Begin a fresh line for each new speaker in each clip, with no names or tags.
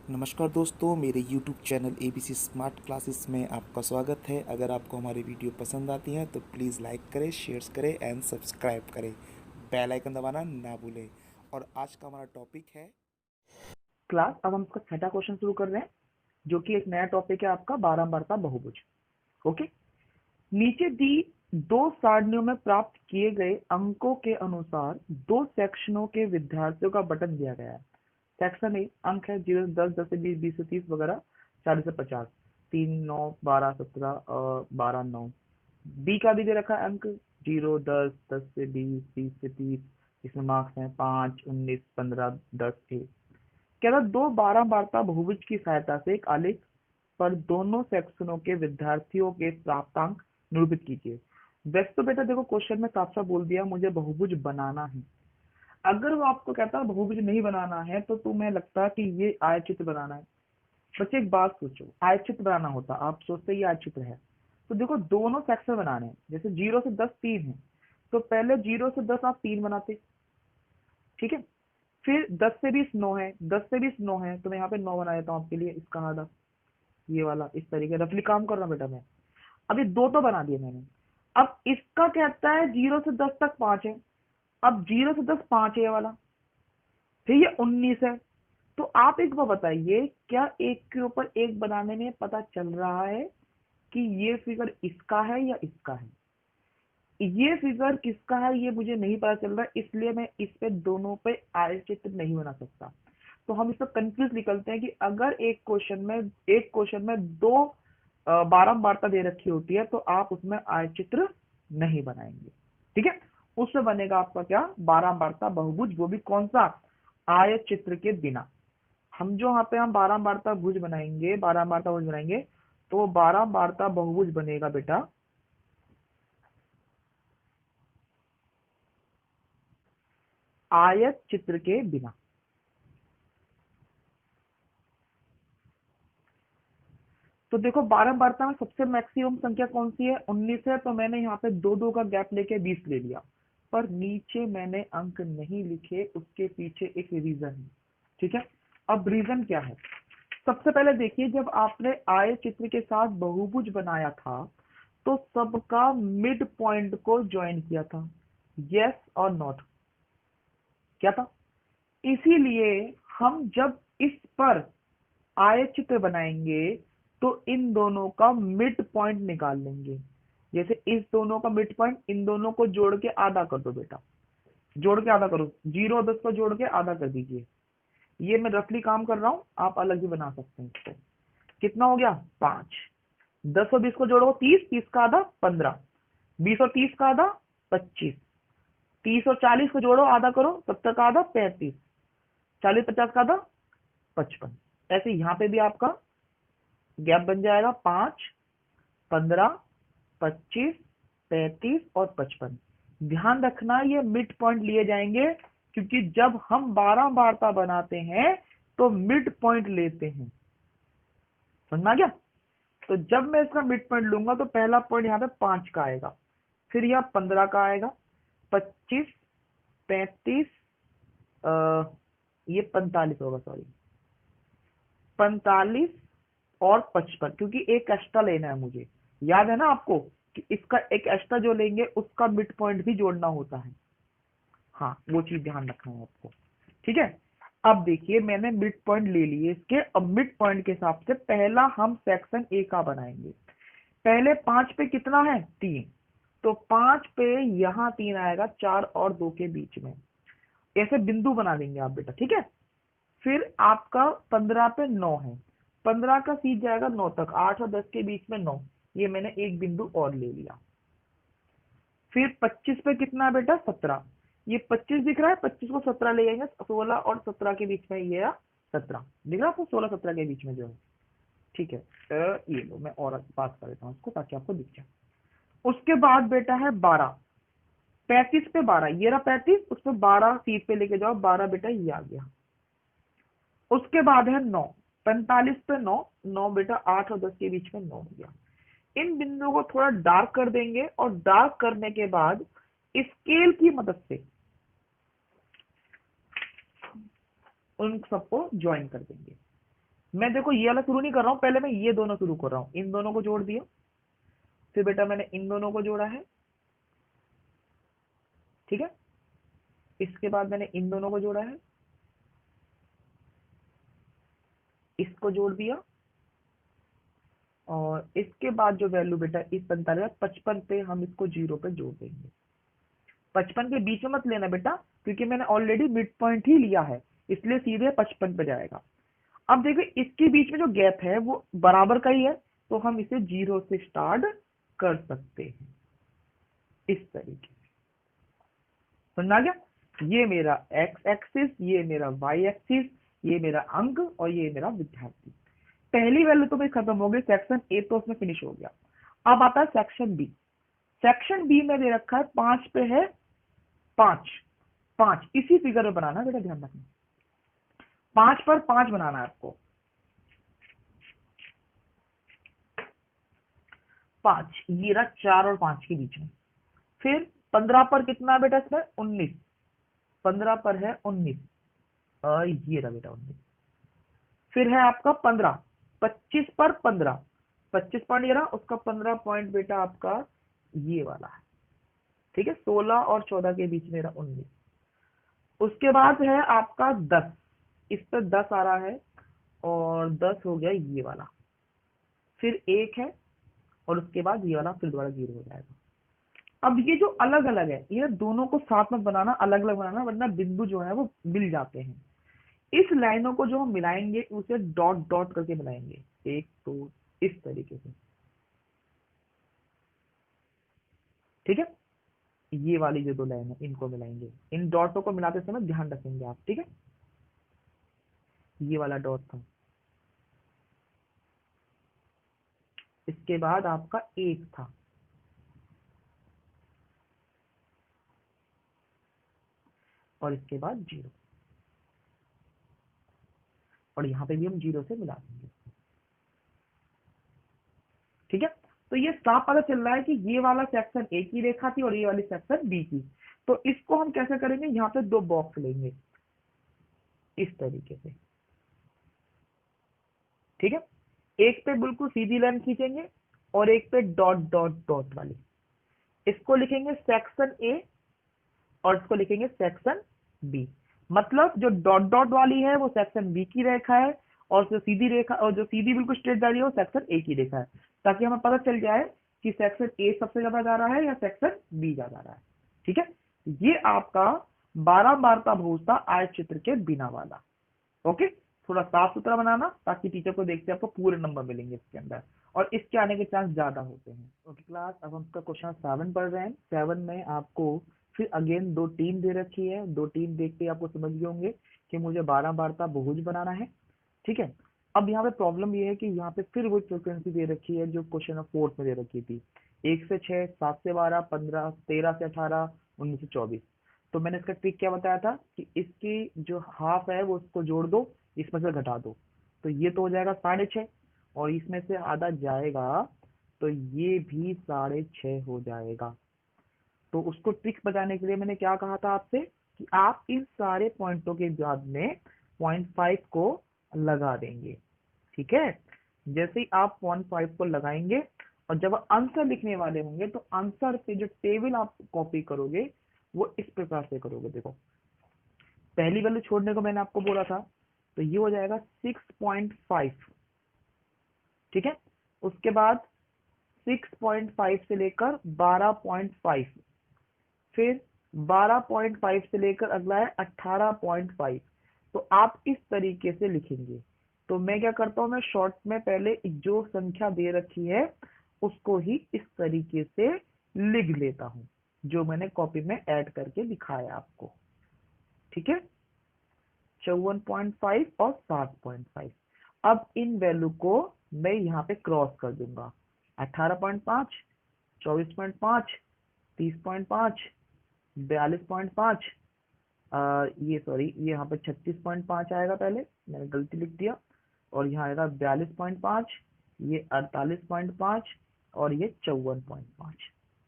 नमस्कार दोस्तों, मेरे YouTube channel ABC smart classes में आपका स्वागत है। अगर आपको हमारी वीडियो पसंद आती हैं तो प्लीज़ लाइक करें, शेयर करें एंड सब्सक्राइब करें। बेल आइकन दबाना ना भूलें। और आज का हमारा टॉपिक है
क्लास। अब हम इसका छठा क्वेश्चन शुरू कर रहे हैं, जो कि एक नया टॉपिक है आपका बारंबारता बहुभुज। ओके। नीचे दी दो सारणियों में प्राप्त किए गए अंकों के अनुसार दो सेक्शनों के विद्यार्थियों का बटन दिया गया है। सेक्शन ए अंक है 0 से 10, 10 से 20, 20 से 30 वगैरह, 40 से 50, 3, 9, 12, 17 और 12, 9। बी का भी दे रखा है अंक 0, 10, 10 से 20, 20 से 30। इसमें मार्क्स हैं 5, 19, 15, 10 के। क्या था, दो बारंबारता बहुभुज की सहायता से एक आलेख पर दोनों सेक्शनों के विद्यार्थियों के प्राप्तांक निरूपित कीजिए। वैसे तो बेटा देखो, क्वेश्चन में साफ साफ बोल दिया मुझे बहुभुज बनाना है। अगर वो आपको कहता है बहुभुज नहीं बनाना है तो तुम्हें लगता है कि ये आयतचित्र बनाना है। बच्चे एक बात सोचो, आयतचित्र बनाना होता आप सोचते ये आयतचित्र है। तो देखो दोनों सेक्शन बनाने हैं, जैसे 0 से 10 3 है, तो पहले 0 से 10 आप 3 बनाते। ठीक है। फिर 10 से 20 9 है, 10 से 20 9 है, तो मैं यहाँ पे 9 बना देता हूँ आपके लिए, इसका आधा, ये वाला। इस तरीके रफली काम कर रहा हूँ बेटा मैं। अब ये दो तो बना दिए मैंने। अब इसका कहता है 0 से 10 तक 5 है। अब 0 से 10 5 है ये वाला। फिर ये 19 है। तो आप एक बार बताइए, क्या एक के ऊपर एक बनाने में पता चल रहा है कि ये फिगर इसका है या इसका है? ये फिगर किसका है ये मुझे नहीं पता चल रहा, इसलिए मैं इस पे दोनों पे आयतचित्र नहीं बना सकता। तो हम इसमें कंफ्यूज निकलते हैं कि अगर एक क्वेश्चन में दो बारंबारता दे रखी होती है तो आप उसमें आयतचित्र नहीं बनाएंगे। ठीक है। उसमें बनेगा आपका क्या, बारंबारता बहुभुज, वो भी कौन सा, आयतचित्र के बिना। हम जो यहाँ पे हम बारंबारता भुज बनाएंगे, तो बारंबारता बहुभुज बनेगा बेटा आयत चित्र के बिना। तो देखो बारंबारता में सबसे मैक्सिमम संख्या कौन सी है, 19 है, तो मैंने यहाँ पे दो दो का गैप लेके 20 ले लिया। पर नीचे मैंने अंक नहीं लिखे, उसके पीछे एक रीजन है। ठीक है। अब रीजन क्या है, सबसे पहले देखिए, जब आपने आयत चित्र के साथ बहुभुज बनाया था तो सबका मिड पॉइंट को ज्वाइन किया था। यस और नॉट, क्या था? इसीलिए हम जब इस पर आयतचित्र बनाएंगे तो इन दोनों का मिड पॉइंट निकाल लेंगे। जैसे इस दोनों का मिड पॉइंट, इन दोनों को जोड़ के आधा कर दो बेटा, जोड़ के आधा करो, 0 और 10 को जोड़ के आधा कर दीजिए। ये मैं रफली काम कर रहा हूं, आप अलग भी बना सकते हैं इसको। कितना हो गया, 5। 10 और 20 को जोड़ो 30, 30 का आधा 15, 20 और 30 का आधा 25, 30 और 40 को जोड़ो आधा करो, 70 का आधा 35, 40 50 का आधा 55। ऐसे यहाँ पे भी आपका गैप बन जाएगा 5, 15, 25, 35 और 55। ध्यान रखना ये मिड पॉइंट लिए जाएंगे, क्योंकि जब हम बारंबारता बनाते हैं तो मिड पॉइंट लेते हैं। समझ में आ गया? तो जब मैं इसका मिड पॉइंट लूंगा तो पहला पॉइंट यहाँ पे 5 का आएगा, फिर यहाँ 15 का आएगा, 25, 35, ये 45 होगा, सॉरी 45 और 55, क्योंकि एक एक्स्ट्रा लेना है मुझे। याद है ना आपको कि इसका एक एक्स्ट्रा जो लेंगे उसका मिड पॉइंट भी जोड़ना होता है। हाँ, वो चीज ध्यान रखना है आपको। ठीक है। अब देखिए मैंने मिड पॉइंट ले लिए इसके। अब मिड पॉइंट के हिसाब से पहला हम सेक्शन ए का बनाएंगे। पहले 5 पे कितना है, 3, तो 5 पे यहाँ 3 आएगा, 4 और 2 के बीच में। ऐसे बिंदु बना देंगे आप बेटा। ठीक है। फिर आपका 15 पे 9 है, 15 का सीध जाएगा 9 तक, 8 और 10 के बीच में 9, ये मैंने एक बिंदु और ले लिया। फिर 25 पे कितना है बेटा, 17, ये 25 दिख रहा है, 25 को 17 ले जाएंगे, 16 और 17 के बीच में ये 17 दिख रहा है आपको, 16 17 के बीच में जो है। ठीक है। ये लो, मैं और पास कर देता हूँ इसको ताकि आपको दिख जाए। उसके बाद बेटा है 12, 35 पे 12, ये रहा 35, उसमें 12 सीट पे लेके जाओ, 12 बेटा ये आ गया। उसके बाद है 9, 45 पे 9, 9 बेटा 8 और 10 के बीच में 9 हो गया। इन बिंदुओं को थोड़ा डार्क कर देंगे और डार्क करने के बाद स्केल की मदद से उन सबको ज्वाइन कर देंगे। मैं देखो ये वाला शुरू नहीं कर रहा हूँ, पहले मैं ये दोनों शुरू कर रहा हूँ। इन दोनों को जोड़ दिया, फिर बेटा मैंने इन दोनों को जोड़ा है, ठीक है। इसके बाद मैंने इन दोनों को जोड़ा है, इसको जोड़ दिया, और इसके बाद जो वैल्यू बेटा इस 45 पे हम इसको 0 पे जोड़ देंगे। 55 के बीच में मत लेना बेटा, क्योंकि मैंने ऑलरेडी मिड पॉइंट ही लिया है, इसलिए सीधे 55 पे जाएगा। अब देखो इसके बीच में जो गैप है वो बराबर का ही है, तो हम इसे 0 से स्टार्ट कर सकते हैं इस तरीके से। समझ आ गया? ये मेरा एक्स एक्सिस, ये मेरा वाई एक्सिस, ये मेरा अंक और ये मेरा विद्यार्थी। पहली वैल्यू तो भाई खत्म हो गई, सेक्शन ए तो उसमें फिनिश हो गया। अब आता है सेक्शन बी। सेक्शन बी में दे रखा है 5 पे है 5, 5 इसी फिगर में बनाना है बेटा, ध्यान रखना 5 पर 5 बनाना है आपको। 5 ये रहा 4 और 5 के बीच में। फिर 15 पर कितना है बेटा इसमें 19, 15 पर है 19, ये रहा बेटा 19। फिर है आपका 15, 25 पर 15, 25 पॉइंट ये रहा, उसका 15 पॉइंट बेटा आपका ये वाला है, ठीक है। 16 और 14 के बीच में रहा 19। उसके बाद है आपका 10, इस पर 10 आ रहा है, और 10 हो गया ये वाला। फिर 1 है, और उसके बाद ये वाला फिर दोबारा 0 हो जाएगा। अब ये जो अलग अलग है, ये दोनों को साथ में बनाना, अलग अलग बनाना, वरना बिंदु जो है वो मिल जाते हैं। इस लाइनों को जो हम मिलाएंगे उसे डॉट डॉट करके मिलाएंगे, एक दो, इस तरीके से, ठीक है। ये वाली जो दो लाइन है इनको मिलाएंगे, इन डॉटों को मिलाते समय ध्यान रखेंगे आप, ठीक है। ये वाला डॉट था, इसके बाद आपका 1 था, और इसके बाद 0, और यहाँ पे भी हम 0 से मिला देंगे, ठीक है। तो ये साफ पता चल रहा है कि ये वाला सेक्शन ए की रेखा थी और ये वाली सेक्शन बी की। तो इसको हम कैसे करेंगे, यहाँ पे दो बॉक्स लेंगे इस तरीके से, ठीक है। एक पे बिल्कुल सीधी लाइन खींचेंगे, और एक पे डॉट डॉट डॉट वाली, इसको लिखेंगे सेक्शन ए, और इसको लिखेंगे सेक्शन बी। मतलब जो डॉट डॉट वाली है वो सेक्शन बी की रेखा है, और जो सीधी रेखा, और जो सीधी बिल्कुल स्ट्रेट जा रही है वो सेक्शन ए की रेखा है, ताकि हमें पता चल जाए कि सेक्शन ए सबसे ज्यादा जा रहा है या सेक्शन बी ज्यादा जा रहा है, ठीक है। ये आपका 12 बार का बहुभुज था आयत चित्र के बिना वाला। ओके, थोड़ा साफ सुथरा बनाना, ताकि टीचर को देखते आपको पूरे नंबर मिलेंगे इसके अंदर, और इसके आने के चांस ज्यादा होते हैं। ओके क्लास, अब हम इसका क्वेश्चन 7 पढ़ रहे हैं। 7 में आपको फिर अगेन दो टीम दे रखी है, दो टीम देख के आपको समझ गए होंगे कि मुझे 12 बार का बहुभुज बनाना है, ठीक है। अब यहाँ पे प्रॉब्लम ये है कि यहाँ पे फिर वो फ्रिक्वेंसी दे रखी है जो क्वेश्चन ऑफ 4 में दे रखी थी, 1 से 6, 7 से 12, 15, 13 से 18, 19 से 24। तो मैंने इसका ट्रिक क्या बताया था कि इसकी जो हाफ है वो उसको जोड़ दो, इसमें से घटा दो, तो ये तो हो जाएगा 6.5, और इसमें से आधा जाएगा तो ये भी 6.5 हो जाएगा। तो उसको ट्रिक बताने के लिए मैंने क्या कहा था आपसे कि आप इन सारे पॉइंटों के बाद में 0.5 को लगा देंगे, ठीक है। जैसे ही आप 0.5 को लगाएंगे, और जब आंसर लिखने वाले होंगे तो आंसर पे जो टेबल आप कॉपी करोगे वो इस प्रकार से करोगे। देखो, पहली वैल्यू छोड़ने को मैंने आपको बोला था, तो ये हो जाएगा 6.5, ठीक है। उसके बाद 6.5 से लेकर 12.5, फिर 12.5 से लेकर अगला है 18.5। तो आप इस तरीके से लिखेंगे। तो मैं क्या करता हूं, मैं शॉर्ट में पहले जो संख्या दे रखी है उसको ही इस तरीके से लिख लेता हूं, जो मैंने कॉपी में ऐड करके दिखाया आपको, ठीक है। 54.5 और 7.5। अब इन वैल्यू को मैं यहाँ पे क्रॉस कर दूंगा, 18.5, 24.5, 30.5, 42.5, ये सॉरी, ये यहाँ पे 36.5 आएगा, पहले मैंने गलती लिख दिया, और यहाँ आएगा 42.5, ये 48.5, और ये 54.5,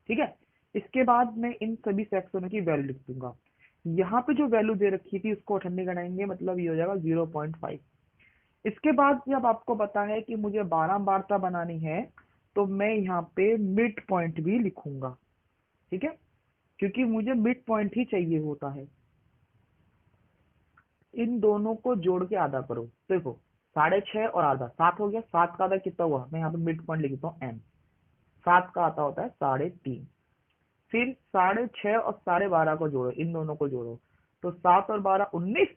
ठीक है। इसके बाद मैं इन सभी सेक्शनों की वैल्यू लिख दूंगा। यहाँ पे जो वैल्यू दे रखी थी उसको 98 गणाएंगे, मतलब ये हो जाएगा 0.5। इसके बाद जब आपको पता है कि मुझे बारंबारता बनानी है, तो मैं यहाँ पे मिड पॉइंट भी लिखूंगा, ठीक है, क्योंकि मुझे मिड पॉइंट ही चाहिए होता है। इन दोनों को जोड़ के आधा करो, देखो 6.5 और आधा 7 हो गया, 7 का आधा कितना हुआ, मैं यहाँ पे मिड पॉइंट लिखता हूँ एम, 7 का आता होता है 3.5। फिर 6.5 और 12.5 को जोड़ो, इन दोनों को जोड़ो, तो 7 और 12 19,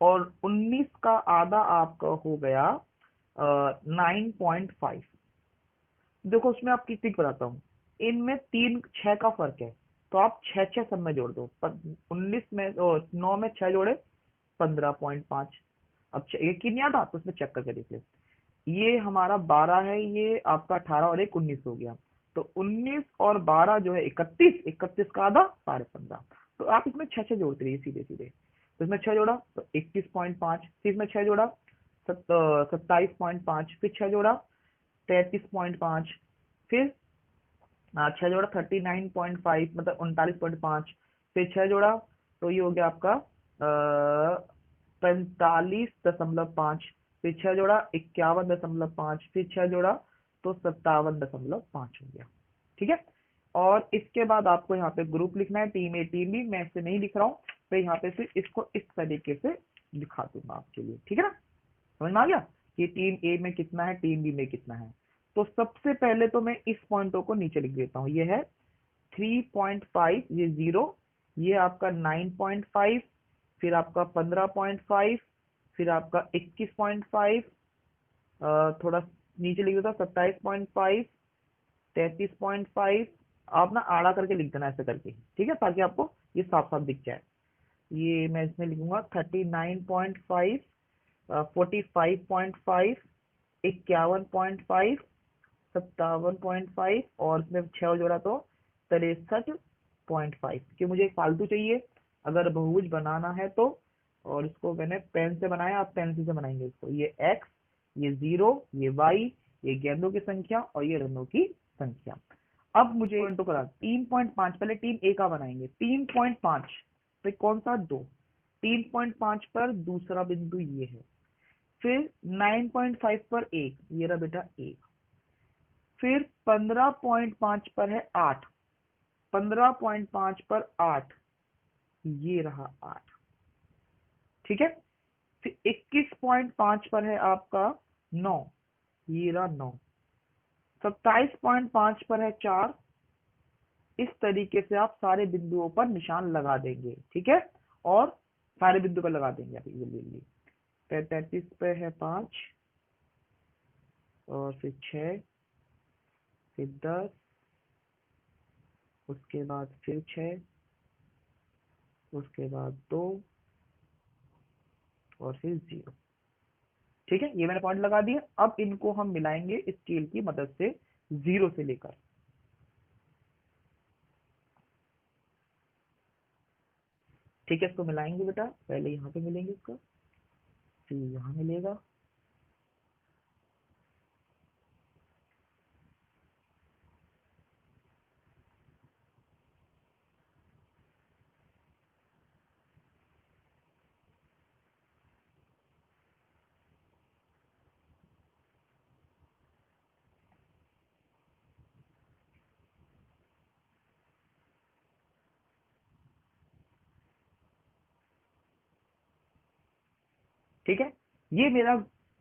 और 19 का आधा आपका हो गया 9.5। देखो उसमें आप कितनी बताता हूँ, इनमें 3 6 का फर्क है, तो आप 6 6 सब में जोड़ दो, 19 में 9 में 6 जोड़े 15.5। अब एक ही नहीं आता तो उसमें चेक करके देख ले, ये हमारा 12 है, ये आपका 18 और एक 19 हो गया, तो 19 और 12 जो है 31, 31 का आधा 15.5। तो आप इसमें 6 6 जोड़ते रहिए सीधे सीधे, तो इसमें 6 जोड़ा तो 21.5, फिर इसमें 6 जोड़ा 27.5, फिर 6 जोड़ा 33.5, फिर 6 जोड़ा 39.5 मतलब 39.5, फिर 6 जोड़ा तो ये हो गया आपका 45.5, फिर 6 जोड़ा 51.5, फिर 6 जोड़ा तो 57.5 हो गया, ठीक है। और इसके बाद आपको यहाँ पे ग्रुप लिखना है, टीम ए टीम बी, मैं इसे नहीं लिख रहा हूँ, तो यहाँ पे फिर इसको इस तरीके से दिखा दूंगा आपके लिए, ठीक है ना, समझ में आ गया कि टीम ए में कितना है, टीम बी में कितना है। तो सबसे पहले तो मैं इस पॉइंटों को नीचे लिख देता हूँ, ये है 3.5, ये 0, ये आपका 9.5, फिर आपका 15.5, फिर आपका 21.5, थोड़ा नीचे लिख देता हूँ 27.5, 33.5। आप ना आड़ा करके लिख देना ऐसे करके, ठीक है, ताकि आपको ये साफ साफ दिख जाए। ये मैं इसमें लिखूंगा 39.5, 45.5, 51.5, 57.5, और इसमें 6 जोड़ा तो 63.5, कि मुझे एक फालतू चाहिए अगर बहुभुज बनाना है तो। और इसको मैंने पेन से बनाया, आप पेंसिल से बनाएंगे इसको, ये x, ये 0, ये y, ये गेंदों की संख्या और ये रनों की संख्या। अब मुझे पॉइंटों का 3.5, पहले टीम ए का बनाएंगे, 3.5 पे कौन सा, 2, 3.5 पर दूसरा बिंदु ये है, फिर 9.5 पर एक, ये रहा बेटा एक, फिर 15.5 पर है 8, 15.5 पर 8, ये रहा 8, ठीक है। फिर 21.5 पर है आपका 9, ये रहा 9, 27.5 पर है 4। इस तरीके से आप सारे बिंदुओं पर निशान लगा देंगे, ठीक है, और सारे बिंदु पर लगा देंगे आप जल्दी जल्दी। 33 पे है 5, और फिर 6, फिर 10, उसके बाद फिर 6, उसके बाद 2, और फिर 0, ठीक है, ये मैंने पॉइंट लगा दिए। अब इनको हम मिलाएंगे स्केल की मदद से 0 से लेकर, ठीक है, इसको मिलाएंगे बेटा, पहले यहाँ पे मिलेंगे इसको, फिर यहाँ मिलेगा, ठीक है। ये मेरा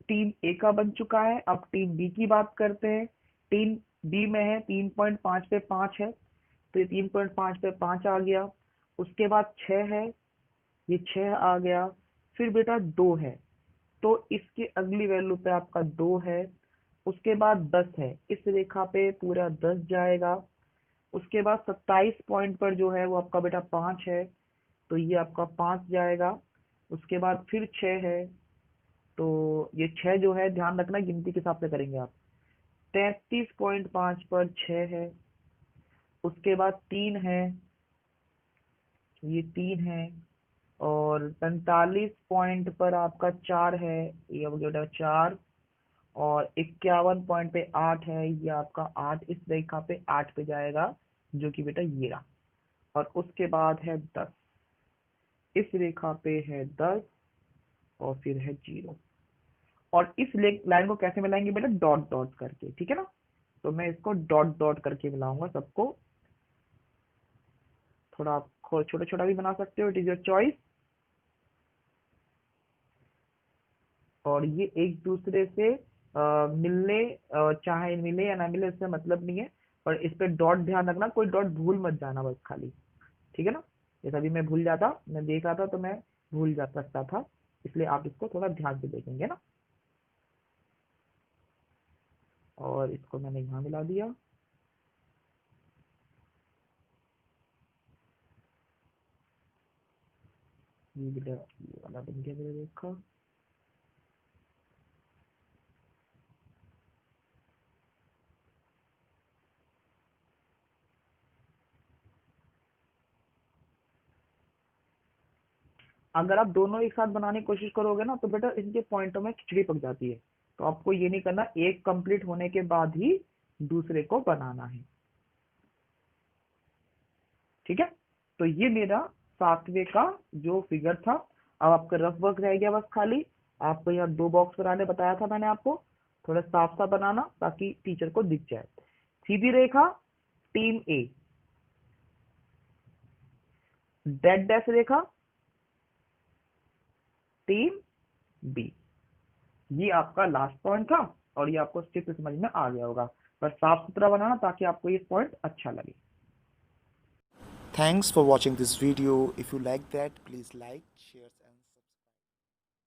टीम ए का बन चुका है। अब टीम बी की बात करते हैं। टीम बी में है 3.5 पे 5 है, तो ये 3.5 पे 5 आ गया, उसके बाद 6 है, ये 6 आ गया, फिर बेटा 2 है, तो इसकी अगली वैल्यू पे आपका 2 है, उसके बाद 10 है, इस रेखा पे पूरा 10 जाएगा, उसके बाद 27 पॉइंट पर जो है वो आपका बेटा 5 है, तो ये आपका 5 जाएगा, उसके बाद फिर 6 है, तो ये 6 जो है ध्यान रखना गिनती के हिसाब से करेंगे आप, 33.5 पर 6 है, उसके बाद 3 है, ये 3 है, और 45 पॉइंट पर आपका 4 है, ये हो गया 4, और 51 पॉइंट पे 8 है, ये आपका 8 इस रेखा पे 8 पे जाएगा, जो कि बेटा ये रहा, और उसके बाद है 10, इस रेखा पे है 10, और फिर है 0, और इस लाइन को कैसे मिलाएंगे बेटा, डॉट डॉट करके, ठीक है ना। तो मैं इसको डॉट डॉट करके मिलाऊंगा सबको। थोड़ा आप छोटा छोटा भी बना सकते हो, इट इज योर चॉइस। और ये एक दूसरे से मिलने चाहे मिले या ना मिले इससे मतलब नहीं है, पर इस पे डॉट ध्यान रखना, कोई डॉट भूल मत जाना बस खाली, ठीक है ना। जैसा अभी मैं भूल जाता, मैं देख रहा था तो मैं भूल जा सकता था, इसलिए आप इसको थोड़ा ध्यान से देखेंगे ना। और इसको मैंने यहाँ मिला दिया। ये वाला बन गया मेरे देखा। अगर आप दोनों एक साथ बनाने की कोशिश करोगे ना तो बेटा इनके पॉइंटों में खिचड़ी पक जाती है। तो आपको ये नहीं करना, एक कंप्लीट होने के बाद ही दूसरे को बनाना है, ठीक है। तो ये मेरा 7वें का जो फिगर था। अब आपका रफ वर्क रह गया बस खाली। आपको यहाँ 2 बॉक्स बनाने बताया था मैंने आपको, थोड़ा साफ सा बनाना ताकि टीचर को दिख जाए। सीधी रेखा टीम ए, डेड डैश रेखा टीम बी। ये आपका लास्ट पॉइंट था और ये आपको अच्छे से समझ में आ गया होगा। बस साफ सुथरा बनाना ताकि आपको ये पॉइंट अच्छा लगे।
Thanks for watching this video. If you like that, please like, share.